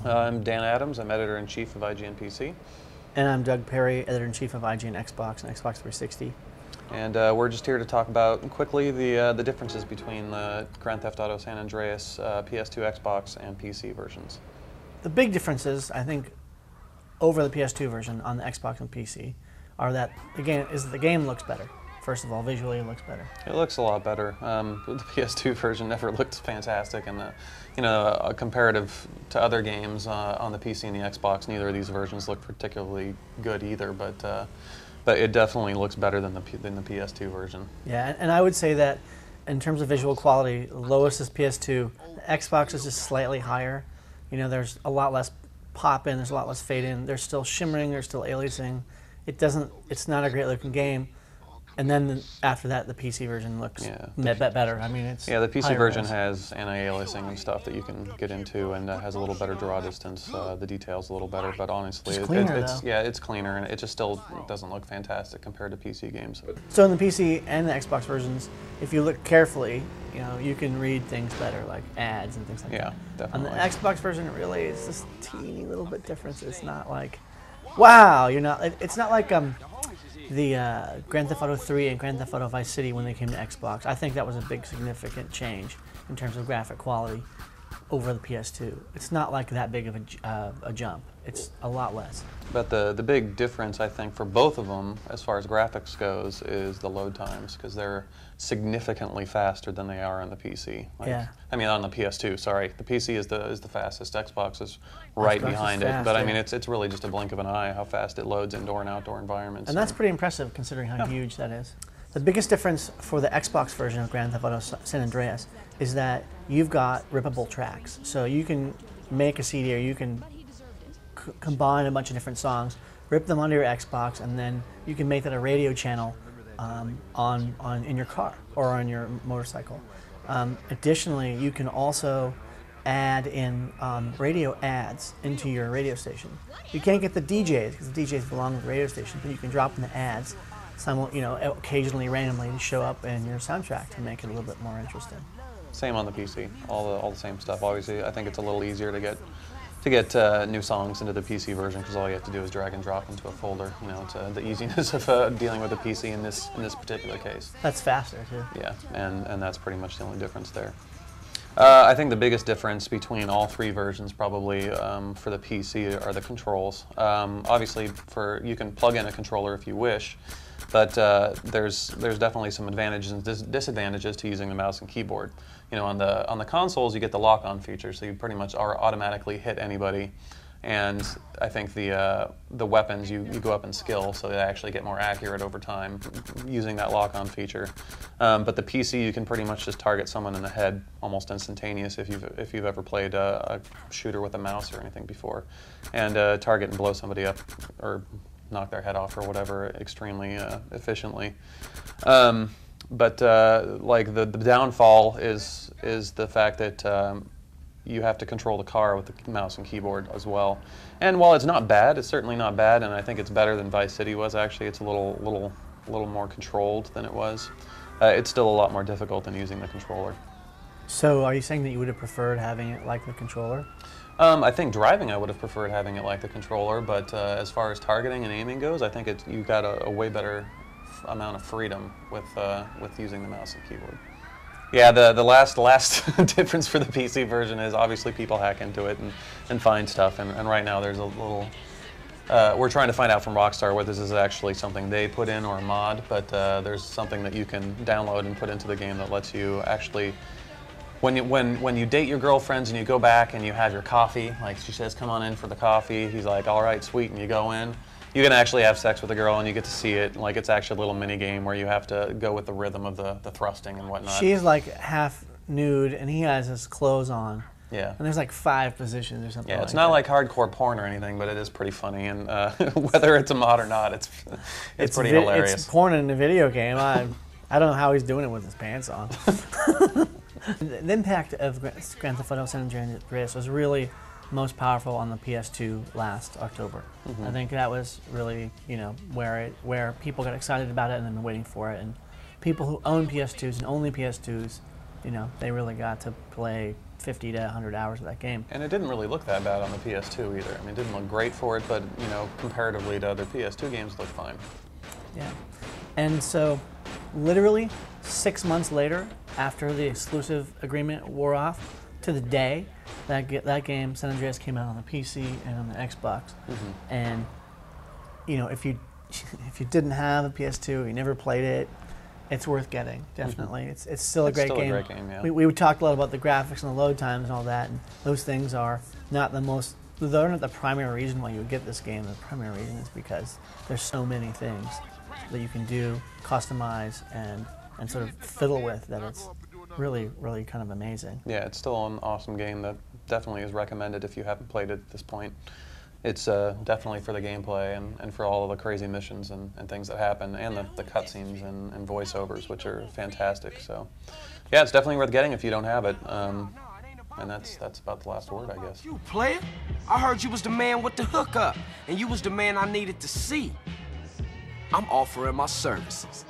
I'm Dan Adams. I'm editor-in-chief of IGN PC. And I'm Doug Perry, editor-in-chief of IGN Xbox and Xbox 360. And we're just here to talk about quickly the differences between the Grand Theft Auto San Andreas PS2, Xbox, and PC versions. The big differences, I think, over the PS2 version on the Xbox and PC are that the game looks better. First of all, visually it looks better. It looks a lot better. The PS2 version never looked fantastic, and comparative to other games on the PC and the Xbox, neither of these versions look particularly good either. But it definitely looks better than the PS2 version. Yeah, and I would say that in terms of visual quality, the lowest is PS2. The Xbox is just slightly higher. You know, there's a lot less pop in, there's a lot less fade in. There's still shimmering, there's still aliasing. It's not a great looking game. And then after that, the PC version looks better. I mean, it's the PC version has anti-aliasing and stuff that you can get into, and has a little better draw distance. The details a little better, but honestly, it's cleaner, and it just still doesn't look fantastic compared to PC games. So in the PC and the Xbox versions, if you look carefully, you can read things better, like ads and things like that. Yeah, definitely. On the Xbox version, really, it's this teeny little bit difference. It's not like, wow, it's not like the Grand Theft Auto 3 and Grand Theft Auto Vice City when they came to Xbox. I think that was a big significant change in terms of graphic quality over the PS2. It's not like that big of a jump. It's a lot less. But the big difference, I think, for both of them, as far as graphics goes, is the load times, because they're significantly faster than they are on the PC. I mean, on the PS2. Sorry, the PC is the fastest. Xbox is right behind it. But I mean, it's really just a blink of an eye how fast it loads indoor and outdoor environments. And that's pretty impressive considering how huge that is. The biggest difference for the Xbox version of Grand Theft Auto San Andreas is that you've got rippable tracks. So you can make a CD, or you can combine a bunch of different songs, rip them onto your Xbox, and then you can make that a radio channel in your car or on your motorcycle. Additionally, you can also add in radio ads into your radio station. You can't get the DJs because the DJs belong with the radio station, but you can drop in the ads, occasionally, randomly, to show up in your soundtrack to make it a little bit more interesting. Same on the PC. All the same stuff. Obviously, I think it's a little easier to get new songs into the PC version, because all you have to do is drag and drop into a folder. It's the easiness of dealing with a PC in this particular case. That's faster too. Yeah, and that's pretty much the only difference there. I think the biggest difference between all three versions, probably for the PC, are the controls. Obviously, you can plug in a controller if you wish, but there's definitely some advantages and disadvantages to using the mouse and keyboard. On the consoles, you get the lock-on feature, so you pretty much automatically hit anybody. And I think the weapons, you go up in skill, so they actually get more accurate over time using that lock-on feature. But the PC, you can pretty much just target someone in the head almost instantaneous if you've ever played a shooter with a mouse or anything before, and target and blow somebody up or knock their head off or whatever extremely efficiently. But like the downfall is the fact that you have to control the car with the mouse and keyboard as well. And while it's not bad, it's certainly not bad, and I think it's better than Vice City was. Actually, it's a little more controlled than it was. It's still a lot more difficult than using the controller. So, are you saying that you would have preferred having it like the controller? I think driving, I would have preferred having it like the controller, but as far as targeting and aiming goes, I think you got a way better amount of freedom with using the mouse and keyboard. Yeah, the last difference for the PC version is obviously people hack into it and find stuff, and right now there's a little. We're trying to find out from Rockstar whether this is actually something they put in or a mod, but there's something that you can download and put into the game that lets you actually. When you date your girlfriends and you go back and you have your coffee, like she says, come on in for the coffee, he's like, all right, sweet, and you go in, you can actually have sex with a girl and you get to see it. Like, it's actually a little mini game where you have to go with the rhythm of the thrusting and whatnot. She's like half nude and he has his clothes on. Yeah. And there's like 5 positions or something. Yeah, it's not like hardcore porn or anything, but it is pretty funny, and whether it's a mod or not, it's pretty hilarious. It's porn in a video game. I don't know how he's doing it with his pants on. The impact of Grand Theft Auto San Andreas was really most powerful on the PS2 last October. Mm-hmm. I think that was really, where people got excited about it and then been waiting for it. And people who own PS2s and only PS2s, they really got to play 50 to 100 hours of that game. And it didn't really look that bad on the PS2 either. I mean, it didn't look great for it, but you know, comparatively to other PS2 games, it looked fine. Yeah. And so, literally 6 months later, after the exclusive agreement wore off, to the day, that game, San Andreas, came out on the PC and on the Xbox. Mm-hmm. And you know, if you didn't have a PS2, you never played it, it's worth getting, definitely. Mm-hmm. It's still a great game. It's still a great game, yeah. We talked a lot about the graphics and the load times and all that, and those things are not the most, they're not the primary reason why you would get this game. The primary reason is because there's so many things that you can do, customize, and sort of fiddle with, that it's really, really kind of amazing. Yeah, it's still an awesome game that definitely is recommended if you haven't played it at this point. It's definitely for the gameplay and for all of the crazy missions and things that happen, and the cutscenes and voiceovers, which are fantastic. So, yeah, it's definitely worth getting if you don't have it. And that's about the last word, I guess. You player, I heard you was the man with the hookup, and you was the man I needed to see. I'm offering my services.